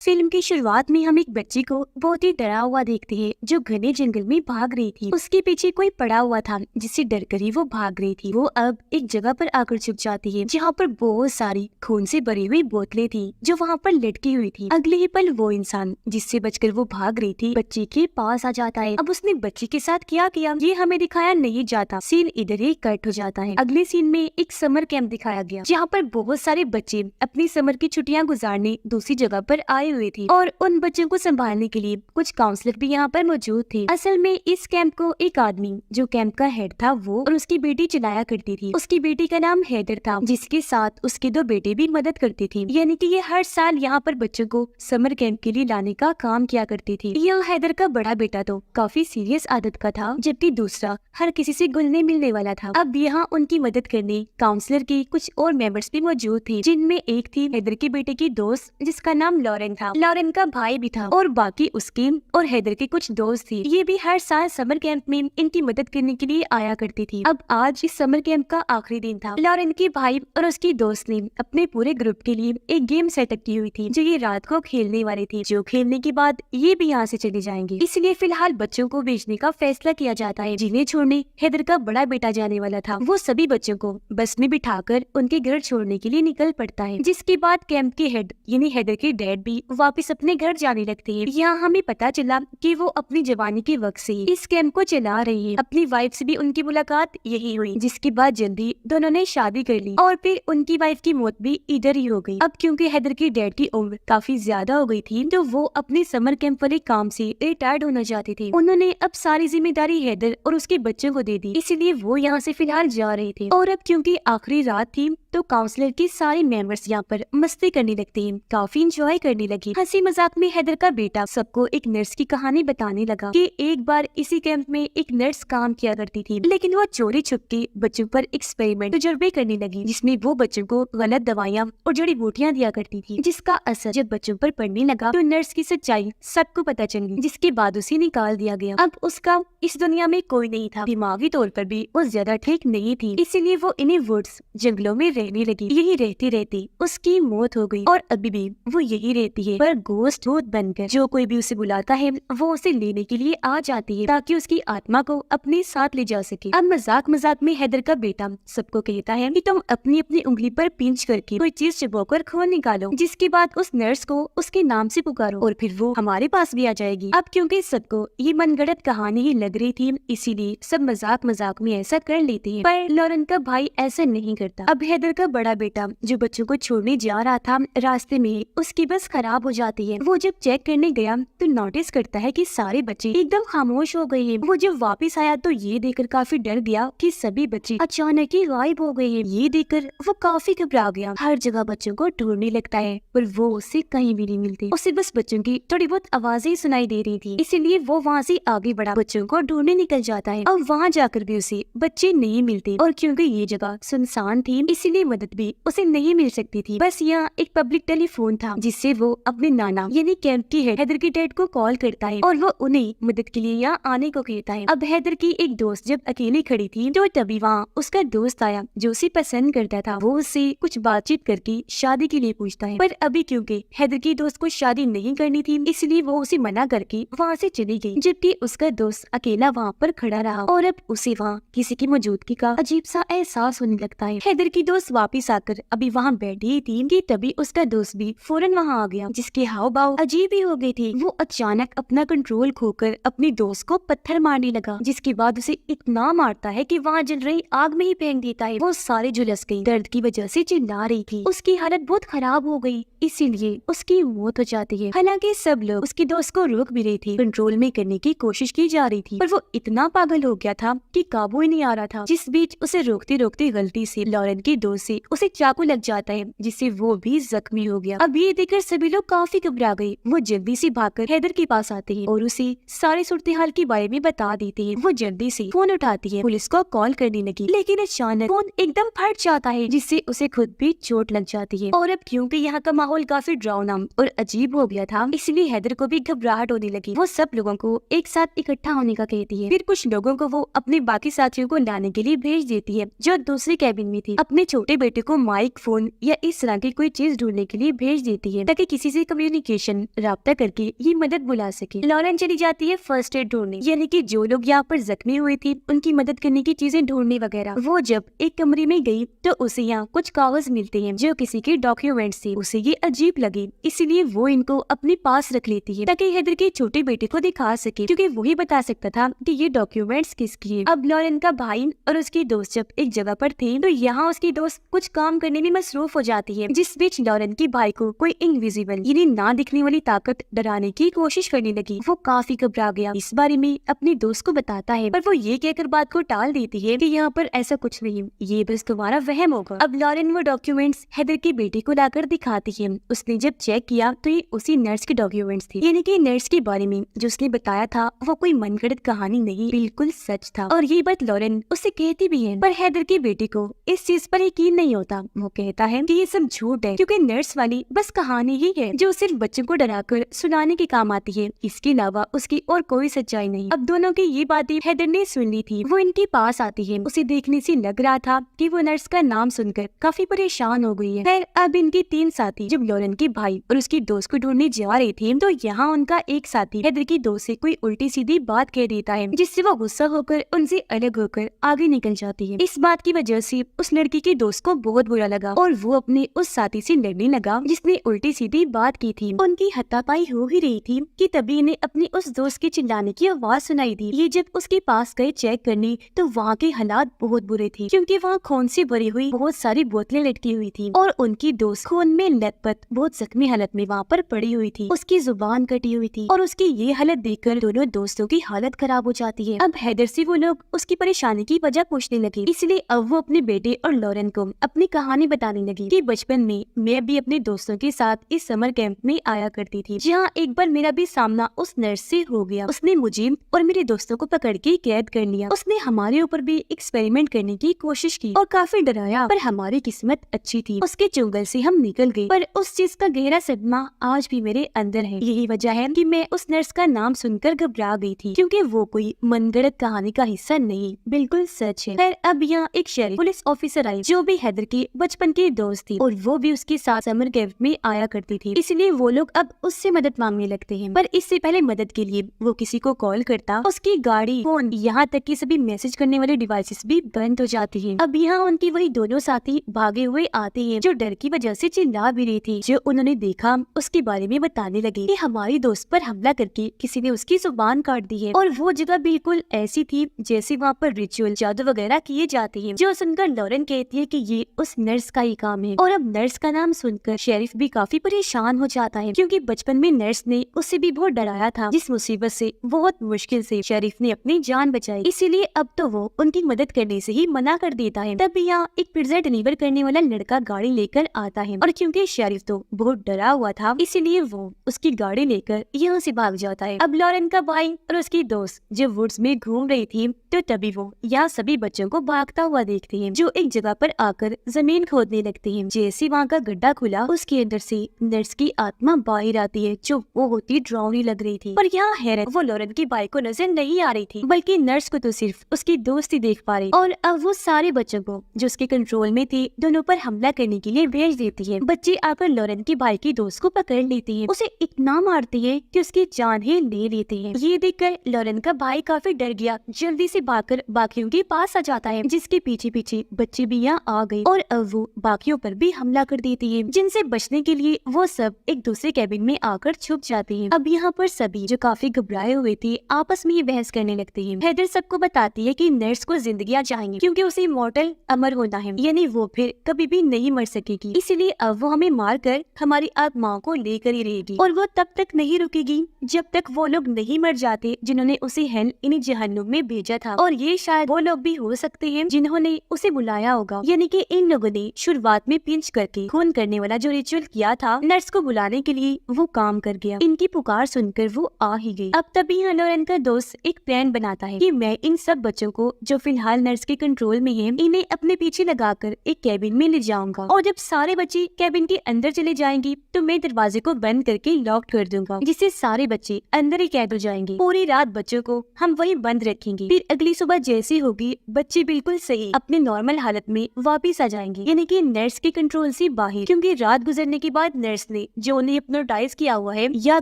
Film की शुरुआत में हम एक बच्ची को बहुत ही डरा हुआ देखते हैं जो घने जंगल में भाग रही थी। उसके पीछे कोई पड़ा हुआ था जिससे डरकर ही वो भाग रही थी। वो अब एक जगह पर आकर छुप जाती है जहाँ पर बहुत सारी खून से भरी हुई बोतलें थी जो वहाँ पर लटकी हुई थी। अगले ही पल वो इंसान जिससे बचकर वो भाग रही थी बच्ची के पास आ जाता है। अब उसने बच्ची के साथ क्या किया ये हमें दिखाया नहीं जाता। सीन इधर ही कट हो जाता है। अगले सीन में एक समर कैंप दिखाया गया जहाँ पर बहुत सारे बच्चे अपनी समर की छुट्टियां गुजारने दूसरी जगह पर आए हुए थे और उन बच्चों को संभालने के लिए कुछ काउंसलर भी यहाँ पर मौजूद थे। असल में इस कैंप को एक आदमी जो कैंप का हेड था वो और उसकी बेटी चलाया करती थी। उसकी बेटी का नाम हैदर था जिसके साथ उसके दो बेटे भी मदद करते थे। यानी कि ये हर साल यहाँ पर बच्चों को समर कैंप के लिए लाने का काम किया करती थी। यह हैदर का बड़ा बेटा तो काफी सीरियस आदत का था जबकि दूसरा हर किसी से घुलने मिलने वाला था। अब यहाँ उनकी मदद करने काउंसलर के कुछ और मेंबर्स भी मौजूद थे जिनमें एक थी हैदर के बेटे की दोस्त जिसका नाम लॉरेन था। लॉरेन का भाई भी था और बाकी उसके और हैदर के कुछ दोस्त थे। ये भी हर साल समर कैंप में इनकी मदद करने के लिए आया करती थी। अब आज इस समर कैंप का आखिरी दिन था। लॉरेन के भाई और उसकी दोस्त ने अपने पूरे ग्रुप के लिए एक गेम सेटअप की हुई थी जो ये रात को खेलने वाले थे, जो खेलने के बाद ये भी यहाँ से चले जाएंगे। इसलिए फिलहाल बच्चों को भेजने का फैसला किया जाता है। जिन्हें छोड़ने हैदर का बड़ा बेटा जाने वाला था वो सभी बच्चों को बस में बिठाकर उनके घर छोड़ने के लिए निकल पड़ता है। जिसके बाद कैंप के हेड यानी हैदर के डैड भी वापस अपने घर जाने लगते हैं। यहाँ हमें पता चला कि वो अपनी जवानी के वक्त से इस कैंप को चला रही है। अपनी वाइफ से भी उनकी मुलाकात यही हुई जिसके बाद जल्दी दोनों ने शादी कर ली और फिर उनकी वाइफ की मौत भी इधर ही हो गई। अब क्योंकि हैदर के डैड की उम्र काफी ज्यादा हो गई थी तो वो अपने समर कैंप वाले काम से रिटायर्ड होना चाहते थे। उन्होंने अब सारी जिम्मेदारी हैदर और उसके बच्चों को दे दी, इसलिए वो यहाँ से फिलहाल जा रहे थे। और अब क्योंकि आखिरी रात थी तो काउंसलर के सारे मेंबर्स यहाँ पर मस्ती करने लगते हैं, काफी इंजॉय करने लगी। हंसी मजाक में हैदर का बेटा सबको एक नर्स की कहानी बताने लगा कि एक बार इसी कैंप में एक नर्स काम किया करती थी, लेकिन वो चोरी छुप के बच्चों पर एक्सपेरिमेंट तजुर्बे करने लगी जिसमें वो बच्चों को गलत दवाइयाँ और जड़ी बूटियाँ दिया करती थी, जिसका असर जब बच्चों पर पड़ने लगा तो नर्स की सच्चाई सबको पता चली, जिसके बाद उसे निकाल दिया गया। अब उसका इस दुनिया में कोई नहीं था, दिमागी तौर पर भी वो ज्यादा ठीक नहीं थी, इसीलिए वो इन्हीं वुड्स जंगलों में रहने लगी। यही रहती रहती उसकी मौत हो गई और अभी भी वो यही रहती है, पर गोस्ट भूत बनकर। जो कोई भी उसे बुलाता है वो उसे लेने के लिए आ जाती है ताकि उसकी आत्मा को अपने साथ ले जा सके। अब मजाक मजाक में हैदर का बेटा सबको कहता है कि तुम अपनी अपनी उंगली पर पिंच करके कोई चीज चुबाकर खून निकालो, जिसके बाद उस नर्स को उसके नाम से पुकारो और फिर वो हमारे पास भी आ जाएगी। अब क्योंकि सबको ये मनगढ़ंत कहानी ही लग रही थी इसीलिए सब मजाक मजाक में ऐसा कर लेते हैं, पर लॉरेन का भाई ऐसा नहीं करता। अब हैदर का बड़ा बेटा जो बच्चों को छोड़ने जा रहा था रास्ते में उसकी बस खराब हो जाती है। वो जब चेक करने गया तो नोटिस करता है कि सारे बच्चे एकदम खामोश हो गए हैं। वो जब वापस आया तो ये देखकर काफी डर गया कि सभी बच्चे अचानक ही गायब हो गए हैं। ये देखकर वो काफी घबरा गया, हर जगह बच्चों को ढूंढने लगता है पर वो उससे कहीं भी नहीं मिलते। उसे बस बच्चों की थोड़ी बहुत आवाजें सुनाई दे रही थी, इसीलिए वो वहाँ से आगे बढ़ा बच्चों को ढूंढने निकल जाता है। अब वहाँ जाकर भी उसे बच्चे नहीं मिलते और क्योंकि ये जगह सुनसान थी इसीलिए मदद भी उसे नहीं मिल सकती थी। बस यहाँ एक पब्लिक टेलीफोन था जिससे वो अपने नाना यानी कैंप की हैदर के डैड को कॉल करता है और वो उन्हें मदद के लिए यहाँ आने को कहता है। अब हैदर की एक दोस्त जब अकेली खड़ी थी तो तभी वहाँ उसका दोस्त आया जो उसे पसंद करता था। वो उससे कुछ बातचीत करके शादी के लिए पूछता है, पर अभी क्योंकि हैदर की दोस्त को शादी नहीं करनी थी इसलिए वो उसे मना करके वहाँ से चली गई, जबकि उसका दोस्त अकेला वहाँ पर खड़ा रहा और अब उसे वहाँ किसी की मौजूदगी का अजीब सा एहसास होने लगता है। हैदर की दोस्त वापिस आकर अभी वहाँ बैठी थी कि तभी उसका दोस्त भी फौरन वहाँ आ गया, जिसके हाव भाव अजीब ही हो गए थे। वो अचानक अपना कंट्रोल खोकर अपनी दोस्त को पत्थर मारने लगा, जिसके बाद उसे इतना मारता है कि वहाँ जल रही आग में ही फेंक देता है। वो सारे झुलस गई, दर्द की वजह से चिल्ला रही थी। उसकी हालत बहुत खराब हो गई इसीलिए उसकी मौत हो जाती है। हालांकि सब लोग उसकी दोस्त को रोक भी रहे थे, कंट्रोल में करने की कोशिश की जा रही थी, पर वो इतना पागल हो गया था कि काबू ही नहीं आ रहा था। जिस बीच उसे रोकते रोकते गलती से लॉरेन की दोस्त से उसे चाकू लग जाता है जिससे वो भी जख्मी हो गया। अब ये देखकर सभी लोग काफी घबरा गए। वो जल्दी से भागकर हैदर के पास आते हैं और उसे सारे सूरत हाल के बारे में बता देते हैं। वो जल्दी से फोन उठाती है, पुलिस को कॉल करने लगी, लेकिन अचानक फोन एकदम फट जाता है जिससे उसे खुद भी चोट लग जाती है। और अब क्योंकि यहाँ का माहौल काफी डरावना और अजीब हो गया था इसलिए हैदर को भी घबराहट होने लगी। वो सब लोगों को एक साथ इकट्ठा होने का कहती है। फिर कुछ लोगों को वो अपने बाकी साथियों को लाने के लिए भेज देती है जो दूसरे कैबिन में थी। अपने छोटे बेटे को माइक, फोन या इस तरह की कोई चीज ढूंढने के लिए भेज देती है ताकि किसी से इजी कम्युनिकेशन राब्ता करके ये मदद बुला सके। लॉरेन चली जाती है फर्स्ट एड ढूंढने, यानी कि जो लोग यहाँ पर जख्मी हुए थे उनकी मदद करने की चीजें ढूंढने वगैरह। वो जब एक कमरे में गई तो उसे यहाँ कुछ कागज मिलते हैं जो किसी के डॉक्यूमेंट्स थे। उसे ये अजीब लगे, इसीलिए वो इनको अपने पास रख लेती है ताकि हैदर के छोटे बेटे को दिखा सके, क्योंकि वही बता सकता था कि ये डॉक्यूमेंट्स किसकी है। अब लॉरेन का भाई और उसकी दोस्त जब एक जगह पर थे तो यहाँ उसकी दोस्त कुछ काम करने में मसरूफ हो जाती है, जिस बीच लॉरेन के भाई को कोई इनविजिबल यानी ना दिखने वाली ताकत डराने की कोशिश करने लगी। वो काफी घबरा गया, इस बारे में अपनी दोस्त को बताता है, पर वो ये कहकर बात को टाल देती है कि यहाँ पर ऐसा कुछ नहीं, ये बस तुम्हारा वहम होगा। अब लॉरेन वो डॉक्यूमेंट्स हैदर के बेटे को लाकर दिखाती है। उसने जब चेक किया तो ये उसी नर्स के डॉक्यूमेंट्स थे, यानी कि नर्स के बारे में जो उसने बताया था वो कोई मनगढ़ंत कहानी नहीं, बिल्कुल सच था। और ये बात लॉरेन उससे कहती भी है, पर हैदर के बेटे को इस चीज पर यकीन नहीं होता। वो कहता है कि ये सब झूठ है, क्योंकि नर्स वाली बस कहानी ही है जो सिर्फ बच्चों को डराकर सुनाने के काम आती है, इसके अलावा उसकी और कोई सच्चाई नहीं। अब दोनों की ये बातें हैदर ने सुन ली थी। वो इनके पास आती है, उसे देखने से लग रहा था कि वो नर्स का नाम सुनकर काफी परेशान हो गई है। खैर अब इनके 3 साथी जब लॉरेन के भाई और उसकी दोस्त को ढूंढने जा रहे थे तो यहाँ उनका एक साथी हैदर की दोस्त से कोई उल्टी सीधी बात कह देता है, जिससे वो गुस्सा होकर उनसे अलग होकर आगे निकल जाती है। इस बात की वजह से उस लड़की की दोस्त को बहुत बुरा लगा और वो अपने उस साथी से लड़ने लगा जिसने उल्टी सीधी बात की थी। उनकी हाथापाई हो ही रही थी कि तभी इन्हें अपनी उस दोस्त के चिल्लाने की आवाज सुनाई दी। ये जब उसके पास गए चेक करने तो वहाँ के हालात बहुत बुरे थे, क्योंकि वहाँ खून से भरी हुई बहुत सारी बोतलें लटकी हुई थी और उनकी दोस्त खून में लथपथ बहुत जख्मी हालत में वहाँ पर पड़ी हुई थी। उसकी जुबान कटी हुई थी और उसकी ये हालत देखकर दोनों दोस्तों की हालत खराब हो जाती है। अब हैदर से वो लोग उसकी परेशानी की वजह पूछने लगे, इसलिए अब वो अपने बेटे और लॉरेन को अपनी कहानी बताने लगी कि बचपन में मैं भी अपने दोस्तों के साथ इस समर कैंप में आया करती थी, जहाँ एक बार मेरा भी सामना उस नर्स से हो गया। उसने मुझे और मेरे दोस्तों को पकड़ के कैद कर लिया। उसने हमारे ऊपर भी एक्सपेरिमेंट करने की कोशिश की और काफी डराया, पर हमारी किस्मत अच्छी थी, उसके चुंगल से हम निकल गए। पर उस चीज का गहरा सदमा आज भी मेरे अंदर है। यही वजह है कि मैं उस नर्स का नाम सुनकर घबरा गई थी, क्योंकि वो कोई मनगढ़ंत कहानी का हिस्सा नहीं, बिल्कुल सच है। खैर अब यहाँ एक शरीफ पुलिस ऑफिसर आई जो भी हैदर की बचपन की दोस्त थी और वो भी उसके साथ समर कैंप में आया करती थी, इसलिए वो लोग अब उससे मदद मांगने लगते हैं। पर इससे पहले मदद के लिए वो किसी को कॉल करता, उसकी गाड़ी, फोन, यहाँ तक कि सभी मैसेज करने वाले डिवाइसेस भी बंद हो जाती है। अब यहाँ उनकी वही दोनों साथी भागे हुए आते हैं जो डर की वजह से चिल्ला भी रही थी। जो उन्होंने देखा उसके बारे में बताने लगे कि हमारी दोस्त पर हमला करके किसी ने उसकी जुबान काट दी है और वो जगह बिल्कुल ऐसी थी जैसे वहाँ पर रिचुअल जादू वगैरह किए जाते हैं। जो सुनकर लॉरेन कहती है कि ये उस नर्स का ही काम है। और अब नर्स का नाम सुनकर शेरिफ भी काफी परेशान हो जाता है, क्योंकि बचपन में नर्स ने उसे भी बहुत डराया था, जिस मुसीबत से बहुत मुश्किल से शेरिफ ने अपनी जान बचाई। इसीलिए अब तो वो उनकी मदद करने से ही मना कर देता है। तब यहाँ एक पिज्जा डिलीवर करने वाला लड़का गाड़ी लेकर आता है और क्योंकि शेरिफ तो बहुत डरा हुआ था इसीलिए वो उसकी गाड़ी लेकर यहाँ से भाग जाता है। अब लॉरेन का भाई और उसकी दोस्त जब वुड्स में घूम रही थी तो तभी वो यहाँ सभी बच्चों को भागता हुआ देखते हैं, जो एक जगह पर आकर जमीन खोदने लगते हैं। जैसे वहाँ का गड्ढा खुला उसके अंदर से नर्स की आत्मा बाहर आती है, जो वो होती डरावनी लग रही थी। पर यहाँ हैरत, वो लॉरेन की भाई को नजर नहीं आ रही थी, बल्कि नर्स को तो सिर्फ उसकी दोस्त ही देख पा रही। और अब वो सारे बच्चों को जो उसके कंट्रोल में थे दोनों पर हमला करने के लिए भेज देती है। बच्चे आकर लॉरेन के भाई की दोस्त को पकड़ लेती है, उसे इतना मारती है कि उसकी जान ही ले लेती है। ये देखकर लॉरेन का भाई काफी डर गया, जल्दी से भागकर बाकियों के पास आ जाता है, जिसके पीछे पीछे बच्चे भी यहाँ आ गए और अब वो बाकियों पर भी हमला कर देती है, जिनसे बचने के लिए वो सब एक दूसरे कैबिन में आकर छुप जाते हैं। अब यहाँ पर सभी जो काफी घबराए हुए थे आपस में ये बहस करने लगते हैं। हैदर सबको बताती है कि नर्स को जिंदगियां चाहिए, क्योंकि उसे इमॉर्टल अमर होना है, यानी वो फिर कभी भी नहीं मर सकेगी। इसीलिए अब वो हमें मार कर हमारी आत्माओं को लेकर ही रहेगी और वो तब तक नहीं रुकेगी जब तक वो लोग नहीं मर जाते जिन्होंने उसे हेल यानी जहन्नुम में भेजा था। और ये शायद वो लोग भी हो सकते हैं जिन्होंने उसे बुलाया होगा, यानी कि इन लोगों ने शुरुआत में पिंच करके खून करने वाला जो रिचुअल किया था नर्स को बुलाने के लिए, वो काम कर गया। इनकी पुकार सुनकर वो आ ही गई। अब तभी लॉरेन का दोस्त एक प्लान बनाता है कि मैं इन सब बच्चों को जो फिलहाल नर्स के कंट्रोल में है इन्हें अपने पीछे लगाकर एक कैबिन में ले जाऊंगा और जब सारे बच्चे कैबिन के अंदर चले जाएंगे तो मैं दरवाजे को बंद करके लॉक कर दूंगा, जिससे सारे बच्चे अंदर ही कैद हो जाएंगे। पूरी रात बच्चों को हम वहीं बंद रखेंगे, फिर अगली सुबह जैसी होगी बच्चे बिल्कुल सही अपने नॉर्मल हालत में वापिस आ जाएंगे, यानी कि नर्स के कंट्रोल से बाहर, क्योंकि रात गुजरने के बाद नर्स ने जो उन्हें हिप्नोटाइज किया हुआ है या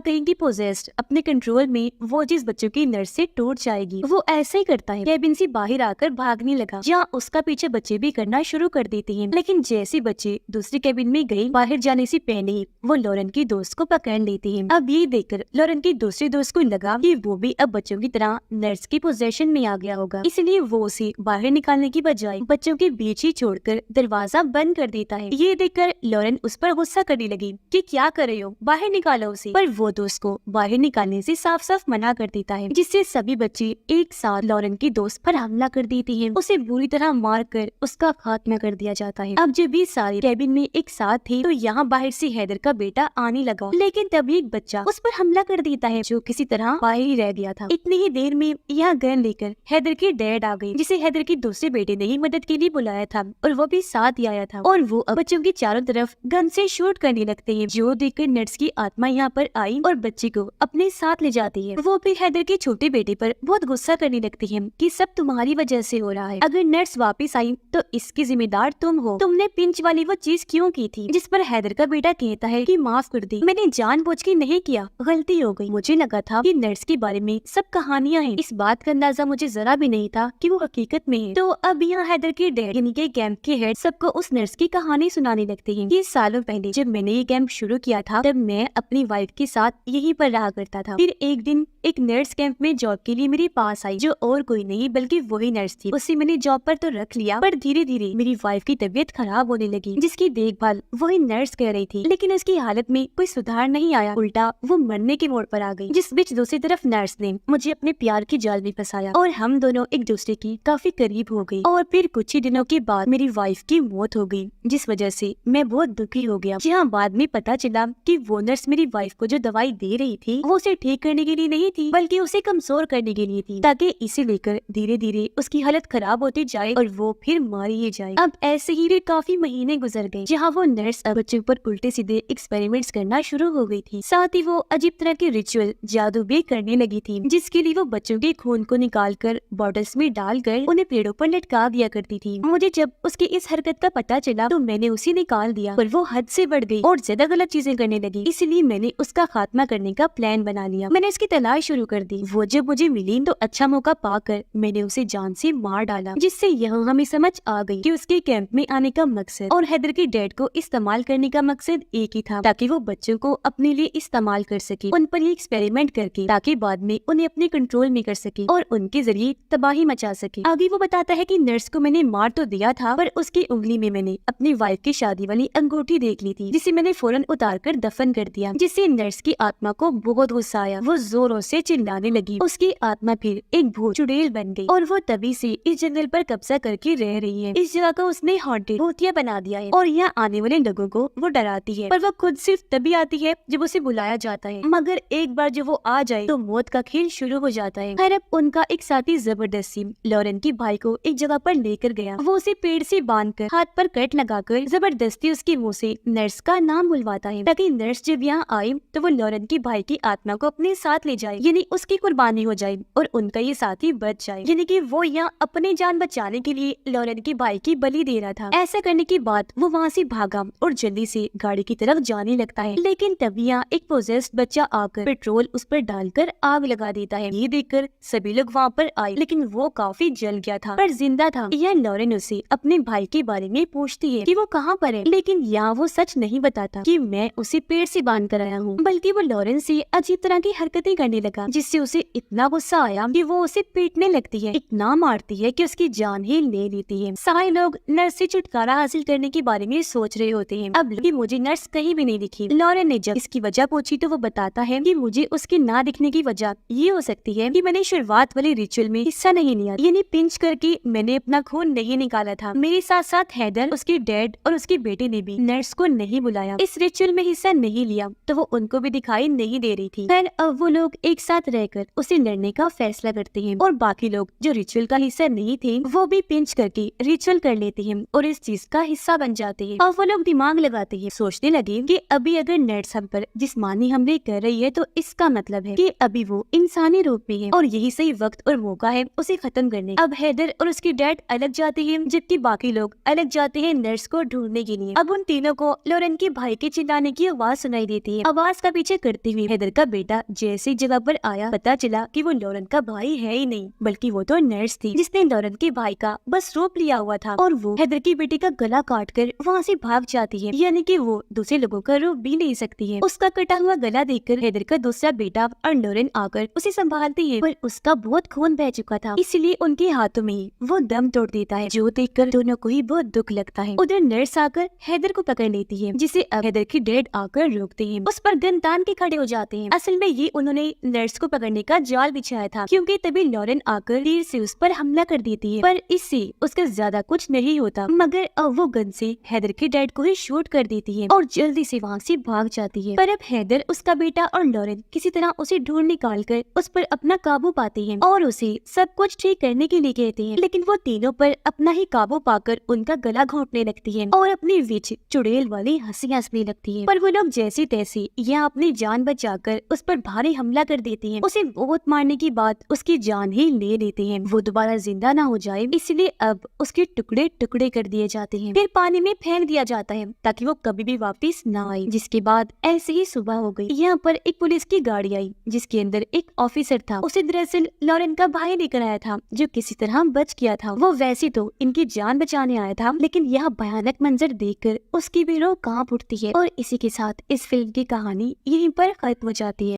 कहेंगे पोजेस्ड, अपने कंट्रोल में वो जिस बच्चों की नर्स से टूट जाएगी। वो ऐसा ही करता है, केबिन से बाहर आकर भागने लगा, जहाँ उसका पीछे बच्चे भी करना शुरू कर देते हैं। लेकिन जैसे बच्चे दूसरी केबिन में गए, बाहर जाने से पहले ही वो लॉरेन की दोस्त को पकड़ लेते हैं। अब ये देखकर लॉरेन की दूसरी दोस्त को लगा कि वो भी अब बच्चों की तरह नर्स की पोजेशन में आ गया होगा, इसलिए वो उसे बाहर निकालने की बजाय बच्चों के बीच ही छोड़कर दरवाजा बंद कर देता है। ये देखकर लॉरेन उस पर गुस्सा करने लगी कि क्या कर रहे हो, बाहर निकालो उसे। पर वो दोस्त को बाहर निकालने से साफ साफ मना कर देता है, जिससे सभी बच्चे एक साथ लॉरेन की दोस्त पर हमला कर देते हैं। उसे बुरी तरह मार कर उसका खात्मा कर दिया जाता है। अब जब ये सारे कैबिन में एक साथ थे तो यहाँ बाहर से हैदर का बेटा आने लगा, लेकिन तभी एक बच्चा उस पर हमला कर देता है, जो किसी तरह बाहर ही रह गया था। इतनी ही देर में यहाँ गन लेकर हैदर के डैड आ गए, जिसे हैदर के दूसरे बेटे ने ही मदद के लिए बुलाया था और वो भी साथ ही आया था। और वो अब बच्चों की चारों तरफ गन से शूट करने लगते हैं, जो देखकर नर्स की आत्मा यहाँ पर आई और बच्चे को अपने साथ ले जाती है। वो फिर हैदर के छोटे बेटे पर बहुत गुस्सा करने लगती है कि सब तुम्हारी वजह से हो रहा है, अगर नर्स वापस आई तो इसकी जिम्मेदार तुम हो, तुमने पिंच वाली वो चीज क्यों की थी। जिस पर हैदर का बेटा कहता है कि माफ कर दी, मैंने जानबूझ के नहीं किया, गलती हो गई, मुझे लगा था कि नर्स के बारे में सब कहानियां हैं, इस बात का अंदाजा मुझे जरा भी नहीं था कि वो हकीकत में है। तो अब यहाँ हैदर के डैड यानी के कैंप के हेड सबको उस नर्स की कहानी सुनाने लगते हैं। ये सालों पहले जब मैंने ये कैंप शुरू किया था तब मैं अपनी वाइफ के साथ यहीं पर रहा करता था। फिर एक दिन एक नर्स कैंप में जॉब के लिए मेरे पास आई, जो और कोई नहीं बल्कि वही नर्स थी। उसे मैंने जॉब पर तो रख लिया, पर धीरे धीरे मेरी वाइफ की तबीयत खराब होने लगी, जिसकी देखभाल वही नर्स कर रही थी। लेकिन उसकी हालत में कोई सुधार नहीं आया, उल्टा वो मरने के मोड़ पर आ गई। जिस बीच दूसरी तरफ नर्स ने मुझे अपने प्यार की जाल में फंसाया और हम दोनों एक दूसरे की काफी करीब हो गई। और फिर कुछ ही दिनों के बाद मेरी वाइफ की मौत हो गई, जिस वजह से मैं बहुत दुखी हो गया। जहाँ बाद में पता चला कि वो नर्स मेरी वाइफ को जो दवाई दे रही थी वो उसे ठीक करने के लिए नहीं थी, बल्कि उसे कमजोर करने के लिए थी, ताकि इसे लेकर धीरे धीरे उसकी हालत खराब होती जाए और वो फिर मारी ही जाए। अब ऐसे ही फिर काफी महीने गुजर गए, जहाँ वो नर्स अब बच्चों पर उल्टे सीधे एक्सपेरिमेंट्स करना शुरू हो गई थी। साथ ही वो अजीब तरह के रिचुअल जादू भी करने लगी थी, जिसके लिए वो बच्चों के खून को निकालकर बॉटल्स में डालकर उन्हें पेड़ों पर लटका दिया करती थी। मुझे जब उसकी इस हरकत का पता चला तो मैंने उसे निकाल दिया, पर वो हद से बढ़ गई और ज्यादा गलत चीजें करने लगी, इसलिए मैंने उसका खात्मा करने का प्लान बना लिया। मैंने उसकी तलाश शुरू कर दी। वो जब मुझे मिली तो अच्छा मौका पाकर मैंने उसे जान से मार डाला, जिससे यहाँ हमें समझ आ गई कि उसके कैंप में आने का मकसद और हैदर के डैड को इस्तेमाल करने का मकसद एक ही था, ताकि वो बच्चों को अपने लिए इस्तेमाल कर सके, उन पर एक्सपेरिमेंट करके, ताकि बाद में उन्हें अपने कंट्रोल में कर सके और उनके जरिए तबाही मचा सके। आगे वो बताता है कि नर्स को मैंने मार तो दिया था, पर उसकी उंगली में मैंने अपनी वाइफ की शादी वाली अंगूठी देख ली थी, जिसे मैंने फौरन उतार कर दफन कर दिया, जिससे नर्स की आत्मा को बहुत गुस्सा आया। वो जोरों से चिल्लाने लगी। उसकी आत्मा फिर एक भूत चुड़ैल बन गई और वो तभी से इस जंगल पर कब्जा करके रह रही है। इस जगह को उसने हॉन्टेड भूतिया बना दिया है और यहाँ आने वाले लोगों को वो डराती है, पर वो खुद सिर्फ तभी आती है जब उसे बुलाया जाता है। मगर एक बार जब वो आ जाए तो मौत का खेल शुरू हो जाता है। खैर अब उनका एक साथी जबरदस्ती लॉरेन के भाई को एक जगह पर लेकर गया। वो उसे पेड़ से बांधकर हाथ पर कट लगाकर जबरदस्ती उसके मुंह से नर्स का नाम बुलवाता है, ताकि नर्स जब यहाँ आए तो वो लॉरेन के भाई की आत्मा को अपने साथ ले जाए, यानी उसकी कुर्बानी हो जाए और उनका ये साथी बच जाए, यानी कि वो यहाँ अपनी जान बचाने के लिए लॉरेन के भाई की बलि दे रहा था। ऐसा करने के बाद वो वहाँ से भागा और जल्दी से गाड़ी की तरफ जाने लगता है। लेकिन तभी यहाँ एक पोजेस्ड बच्चा आकर पेट्रोल उस पर डालकर आग लगा देता है। ये देखकर सभी लोग वहाँ पर आए, लेकिन वो काफी जल गया था पर जिंदा था। यह लॉरेन उसे अपने भाई के बारे में पूछती है कि वो कहाँ पर है, लेकिन यहाँ वो सच नहीं बताता कि मैं उसे पेड़ से बांध कर आया हूँ, बल्कि वो लॉरेन से अजीब तरह की हरकतें करने लगा, जिससे उसे इतना गुस्सा आया कि वो उसे पीटने लगती है, इतना मारती है कि उसकी जान ही ले लेती है। सारे लोग नर्स से छुटकारा हासिल करने के बारे में सोच रहे होते हैं। अब भी मुझे नर्स कहीं भी नहीं दिखी। लॉरेन ने जब इसकी वजह पूछी तो वो बताता है कि मुझे उसके ना दिखने की वजह ये हो सकती है कि मैंने शुरुआत वाले रिचुअल में हिस्सा नहीं लिया, यानी पिंच करके मैंने अपना खून नहीं निकाला था। मेरे साथ साथ हैदर, उसके डैड और उसके बेटे ने भी नर्स को नहीं बुलाया, इस रिचुअल में हिस्सा नहीं लिया, तो वो उनको भी दिखाई नहीं दे रही थी। खैर अब वो लोग एक साथ रहकर उसे लड़ने का फैसला करते हैं और बाकी लोग जो रिचुअल का हिस्सा नहीं थे वो भी पिंच करके रिचुअल कर लेते हैं और इस चीज का हिस्सा बन जाते हैं। और वो लोग दिमाग लगाते हैं, सोचने लगे कि अभी अगर नर्स हम पर जिस्मानी हमले कर रही है तो इसका मतलब है कि अभी वो इंसानी रूप में है और यही सही वक्त और मौका है उसे खत्म करने। अब हैदर और उसके डैड अलग जाते हैं, जबकि बाकी लोग अलग जाते हैं नर्स को ढूंढने के लिए। अब उन तीनों को लॉरेन के भाई के चिल्लाने चिल्लाने की आवाज सुनाई देती है। आवाज का पीछे करते हुए हैदर का बेटा जैसे जगह पर आया, पता चला कि वो लॉरेन का भाई है ही नहीं, बल्कि वो तो नर्स थी जिसने लॉरेन के भाई का बस रोप लिया हुआ था और वो हैदर की बेटी का गला काट कर वहाँ से भाग जाती है, यानी कि वो दूसरे लोगों का रूप भी नहीं सकती है। उसका कटा हुआ गला देखकर हैदर का दूसरा बेटा और लॉरेन आकर उसे संभालती है, पर उसका बहुत खून बह चुका था, इसलिए उनके हाथों में ही वो दम तोड़ देता है, जो देखकर दोनों को ही बहुत दुख लगता है। उधर नर्स आकर हैदर को पकड़ लेती है, जिसे अब हैदर की डैड आकर रोकते हैं, उस पर गन तान के खड़े हो जाते हैं। असल में ये उन्होंने नर्स को पकड़ने का जाल बिछाया था, क्योंकि तभी लॉरेन आकर तीर से उस पर हमला कर देती है, पर इससे उसका ज्यादा कुछ नहीं होता, मगर अब वो गन से हैदर के डैड को ही शूट कर देती है और जल्दी से वहाँ से भाग जाती है। पर अब हैदर, उसका बेटा और लॉरेन किसी तरह उसे ढूंढ निकाल कर उस पर अपना काबू पाते हैं और उसे सब कुछ ठीक करने के लिए कहते हैं, लेकिन वो तीनों पर अपना ही काबू पाकर उनका गला घोंटने लगती है और अपनी विच चुड़ैल वाली हंसी हंसने लगती है। पर वो लोग जैसे तैसे यहाँ अपनी जान बचाकर उस पर भारी हमला कर देती हैं। उसे बहुत मारने के बाद उसकी जान ही ले लेते हैं, वो दोबारा जिंदा ना हो जाए, इसलिए अब उसके टुकड़े टुकड़े कर दिए जाते हैं, फिर पानी में फेंक दिया जाता है ताकि वो कभी भी वापस ना आए। जिसके बाद ऐसे ही सुबह हो गई। यहाँ पर एक पुलिस की गाड़ी आई जिसके अंदर एक ऑफिसर था। उसे दरअसल लॉरेन का भाई लेकर आया था जो किसी तरह बच गया था। वो वैसे तो इनकी जान बचाने आया था, लेकिन यह भयानक मंजर देखकर उसकी भी रूह कांप उठती है। और इसी के साथ इस फिल्म की कहानी यहीं पर खत्म हो जाती है।